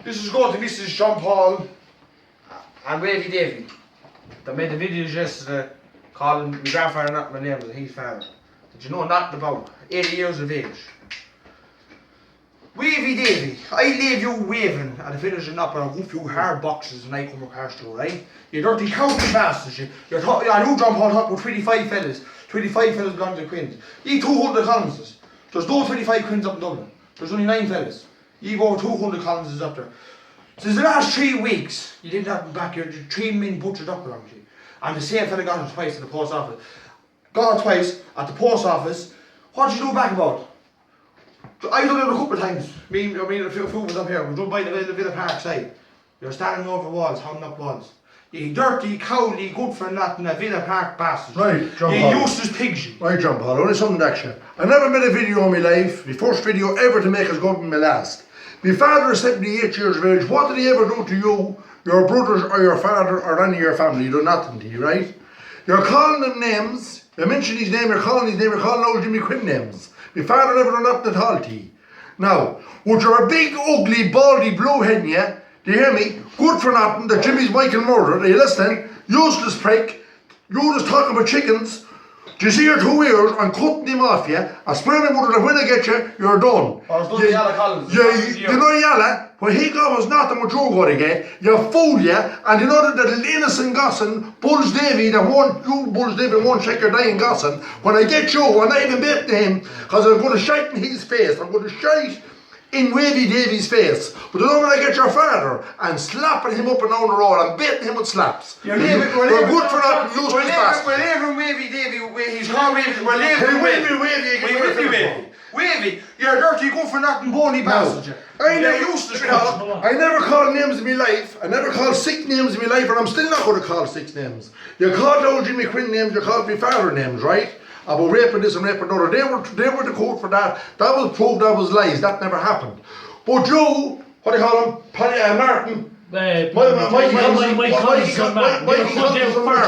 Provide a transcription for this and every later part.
This is going to Mrs. John Paul and Wavy Davy. They made the videos yesterday calling my grandfather not my name, but he's father. Did you know nothing about 80 years of age? Wavy Davy, I leave you waving at the village and up and I'll whoop you hard boxes and I come across to, right? You dirty county bastards, you're talking, I know John Paul talked about 25 fellas. 25 fellas belong to the Quinns. You 200 colonists. There's no 25 Quinns up in Dublin. There's only 9 fellas. You go 200 colonists up there. Since the last 3 weeks, you didn't have them back here, 3 men butchered up around you. And the same fella got it twice at the post office. Got it twice at the post office. What did you do back about? I've done it a couple of times. A few was up here. We drove by the Villa Park side. You're standing over walls, holding up walls. You dirty, cowly, good for nothing, a Villa Park bastard. Right, John Paul. You useless pigs. Right, John Paul, only something action. I never made a video in my life. My first video ever to make is going to be my last. My father is 78 years of age. What did he ever do to you, your brothers or your father or any of your family? He did nothing to you, right? You're calling them names. You mention his name, you're calling his name, you're calling old Jimmy Quinn names. My father never done nothing at all to you. Now, would you're a big, ugly, baldy, blue head, yeah? Do you hear me? Good for nothing that Jimmy's Michael murdered. Are you listening? Useless prick. You just talking about chickens. Do you see your 2 ears? I'm cutting them off, yeah? I swear my mother that when I get you, you're done. Or it's done Yalla Collins. You know Yalla? When he got was nothing what you're going to get. You fool, yeah? And you know that little innocent gossin, Bulls Davy, that won't, you Bulls Davy won't check your dying gossin. When I get you, I'm not even betting him, because I'm going to shite in his face. I'm going to shite in Wavy Davy's face. But the moment I get your father and slapping him up and down the road and beating him with slaps. You're good for that useless bastard. We're leaving Wavy Davy, he's called Wavy, we're leaving Wavy. Wavy, you're a dirty, good for nothing, bony bastard. I never called names in my life. I never called 6 names in my life, and I'm still not going to call 6 names. You called old Jimmy Quinn names, you called me father names, right? About raping this and raping another. They were the court for that. That was proved that was lies. That never happened. But you, what do you call him? Martin. First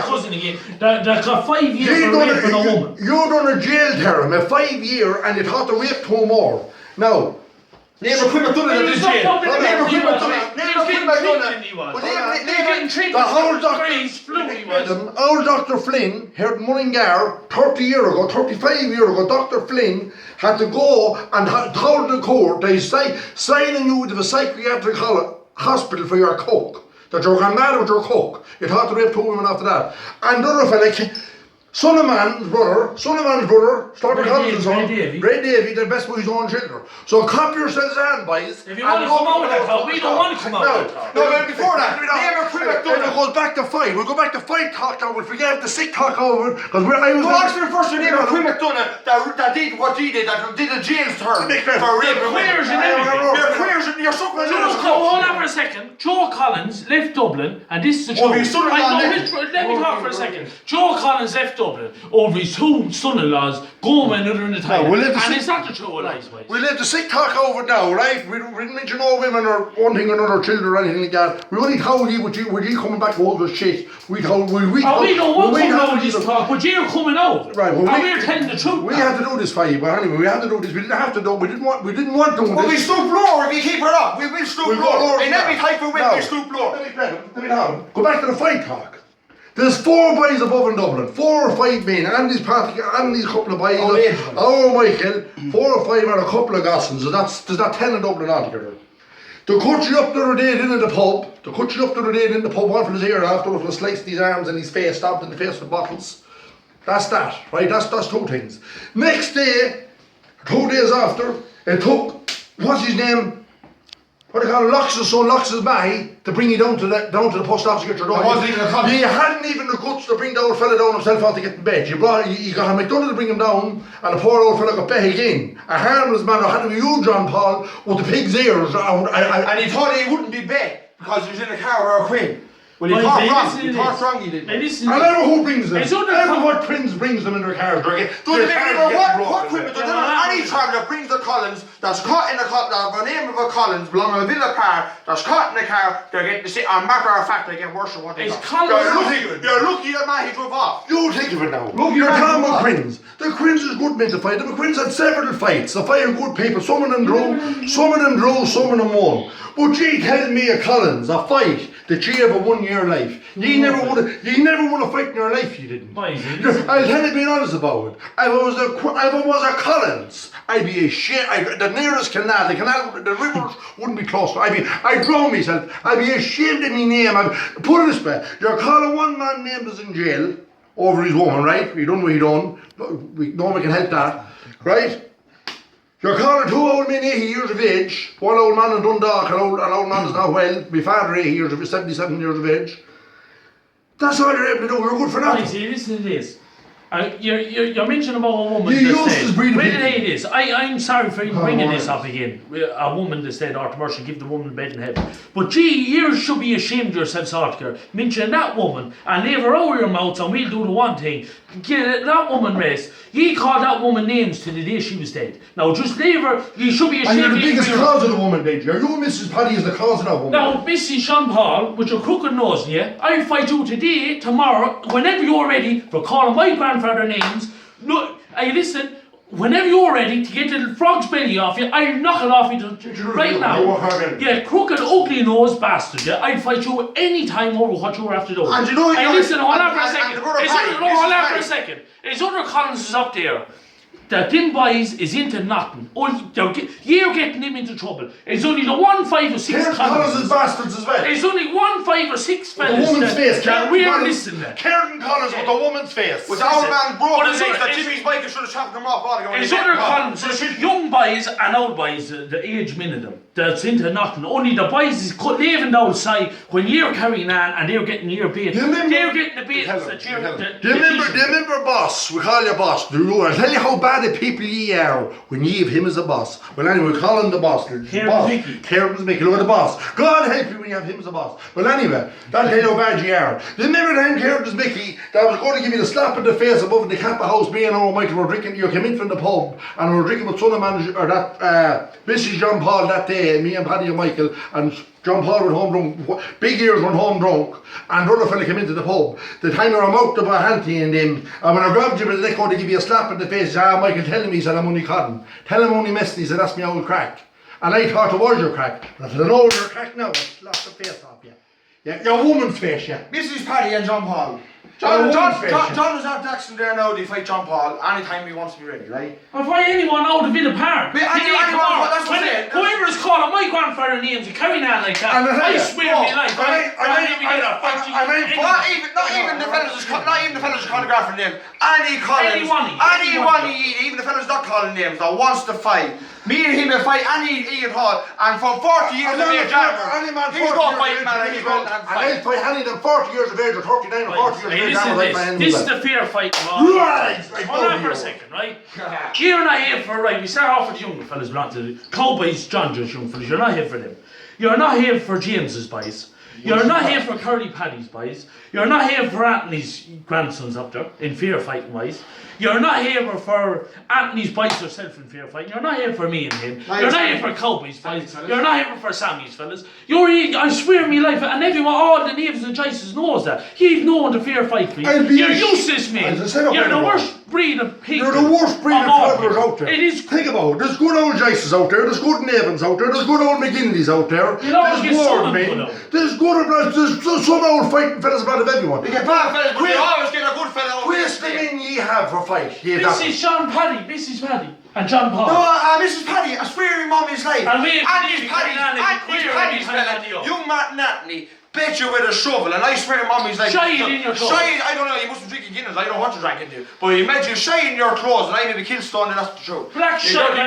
cousin again. That got 5 years for raping a woman. You done a jail term, a 5 year, and you thought to rape 2 more. Now, Never could have done it in the jail. Never could have done it. The old Dr. Flynn here at Mullingar 30 years ago, 35 years ago, Dr. Flynn had to go and told the court they signing you to the psychiatric hospital for your coke. That you're gone mad with your coke. You thought to rape 2 women after that. And the other fella, son of man's brother, started calling his son, Ray Davy, the best with his own children. So cop yourselves on, boys. If you want to come out with that talk, we don't want to come out with that talk. No, before that, it goes back to fight. We'll go back to fight talk now. We'll forget the sick talk over because I was. Go on to the first name of Quinn McDonough that did what he did, that did a jail term for raping women. You're queers and you're sucking on the hold on for a second. Joe Collins left Dublin, and this is the truth. Let me talk for a second. Joe Collins left Dublin over his 2 son-in-laws going another in the title. And it's not the truth of lies, boys. We'll let the sick talk over now, right? We didn't mention no women or one thing or another, children or anything like that. We only told you with you coming back to all this shit. We don't want to come out with this talk, but you're coming out. Right, well, and we're telling the truth. We had to do this for you, but anyway, we had to do this. We didn't have to do it. We didn't want to do this. Well, we stoop lower if you keep it up. We will stoop lower. In every type of way, we stoop lower. Let me go back to the fight talk. There's 4 boys above in Dublin, 4 or 5 men, Andy's couple of boys, our Michael, 4 or 5 and a couple of Gossins, so there's not 10 in Dublin altogether. They cut you up the other day in the pub, one from his ear after, one from sliced his arms and his face, stabbed in the face with bottles. That's that, right? That's 2 things. Next day, 2 days after, it took, what's his name? What do you call it? Lox's son, Lox's Mahi, to bring you down to the post office to get your dog. You hadn't even the guts to bring the old fella down himself out to get in bed. You got a McDonald to bring him down, and the poor old fella got back again. A harmless man who had to be you, John Paul, with the pig's ears. And he thought he wouldn't be back because he was in a car or a Quinn. Well, he thought wrong. He thought wrong, he did. I don't know who brings them. I don't know what Quinns brings them in their cars. What equipment? There's any traveller brings the Collins that's caught in the name of a Collins belonging to a Villa car that's caught in the car, they're getting to see, and matter of fact, they get worse than what they got. You're lucky that man he drove off. You think of it now. Look, you're talking about Quinns. The Quinns is good men to fight. The Quinns had several fights. They fired good people. Some of them drew, some of them won. But gee, tell me a Collins, a fight that you ever won in your life. You never won a fight in your life, you didn't. I'll tell you, being honest about it. If I was a Collins, I'd be a shit. The nearest canal, the river wouldn't be close. I'd drown myself. I'd be ashamed of my name. Put it this way, you're calling one man named is in jail over his woman, right? He done what he done. Nobody can help that, right? You're calling two old men 80 years of age, one old man in Dundalk, an old man is not well, my father 77 years of age. That's all you're able to do, you're good for nothing. See, listen to this. You're mentioning about a woman that said, wait till I hear this. I'm sorry for even bringing this up again. A woman that said, Art Mercer, give the woman bed in heaven. But gee, you should be ashamed of yourselves altogether. Mention that woman and leave her over your mouth and we'll do the one thing. Get that woman rest. You called that woman names to the day she was dead. Now just leave her, you should be ashamed of yourself. And you're the biggest cause of the woman, Danger. You and Mrs. Paddy is the cause of that woman. Now, Mrs. Sean Paul, with your crooked nose in you, I'll fight you today, tomorrow, whenever you're ready for calling my grandfather names. No, hey, listen, whenever you're ready to get the frog's belly off you, I'll knock it off you right now. Yeah, crooked, ugly nose bastard, yeah. I'll fight you any time over what you're after doing. And you know, hey, listen, hold on for a second. His other Collins is up there. That them boys is into nothing. You're getting him into trouble. It's only the 1, 5 or 6 Collins is bastards as well. It's only 1, 5 or 6 fellas. The woman's face, we're listening. Karen Collins with the woman's face. With the old man broke his legs, that Jimmy's bike should have chopped him off. It's other Collins, young boys and old boys, the age min of them, that's into nothing. Only the boys is living outside when you're carrying on and they're getting your bait. They're getting the bait that you're... Do you remember boss? We call you boss. I'll tell you how bad the people ye are when ye have him as a boss. Well anyway, we call him the boss. Karen Mickey, look at the boss. God help you when you have him as a boss. Well anyway, that'll tell you how bad ye are. Do you remember then Karen Mickey that was going to give me the slap in the face above in the Kappa house? Me and old Michael were drinking, you came in from the pub and we were drinking with son of man, or that Mrs. John Paul that day, me and Paddy and Michael, and John Paul went home drunk, big ears went home drunk, and the other fella came into the pub. The time I mouth to my hanty and them, and when I grabbed him in the neck to give you a slap in the face, he said, Michael, tell him, he said, I'm only cotton. Tell him I'm only messing, he said, that's me old crack. And I thought it was your crack. And I said, no, your crack now, I'll slap the face off you. Yeah, your woman's face, yeah. Mrs. Paddy and John Paul. John was out Jackson there now, they fight John Paul anytime he wants to be ready, right? I'll fight anyone out of Villa Park. Whoever is calling my grandfather names and carrying on like that, I swear me life, not even the fellas calling grandfather names. Any Collins, anyone even the fellas not calling names that wants to fight. Me and him will fight any Ian Hall, and from 40 years of age, he's going to fight man, and he's going to fight. And I'll fight any of them 40 years of age or 39 or 40 years of age. This is the fair fight. Right! Hold on for a second, right? You're not here for, right, we start off with the younger fellas, not the cowboys, John Joe's young fellas, you're not here for them. You're not here for James's boys. You're not here for Curly Paddy's boys. You're not here for Anthony's grandsons up there, in fair fighting wise. You're not here for Anthony's boys herself in fair fighting. You're not here for me and him. You're not here for Cowboys fellas. You're not here for Sammy's fellas. You're here, I swear me life, and everyone, all the knaves and jices knows that. You've known the fair fight for you. You're useless, man. You're the worst breed of people. You're the worst breed of travelers out there. It is. Think about it. There's good old jices out there. There's good Navens out there. There's good old McGinleys out there. There's ward men. There's some old fighting fellas about everyone. You get bad fellas, but you always get a good fella. Where's the men ye have for fight? Mrs. Sean Paddy, Mrs. Paddy, and John Paul. No, Mrs. Paddy, I swear in Mommy's life. And Andy's Paddy's fella, young Martin Anthony, bet you with a shovel, and I swear in Mommy's life. Shy in your clothes. I don't know, you mustn't drink Guinness, I don't want to drink into you. But you imagine shy in your clothes, and I maybe kill stone, and that's the truth. Black shot,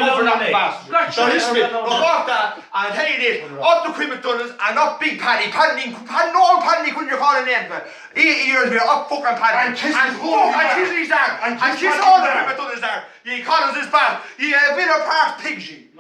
So listen, we'll walk that, and I'll tell you this, up the Quinns tunnels, and up Big Paddy, Paddy, couldn't you call a name for it? 80 years ago, up fucking Paddy, and kiss his arm, and kiss all the Quinns tunnels there. You Collins is bad, you Villa Park pigs, you.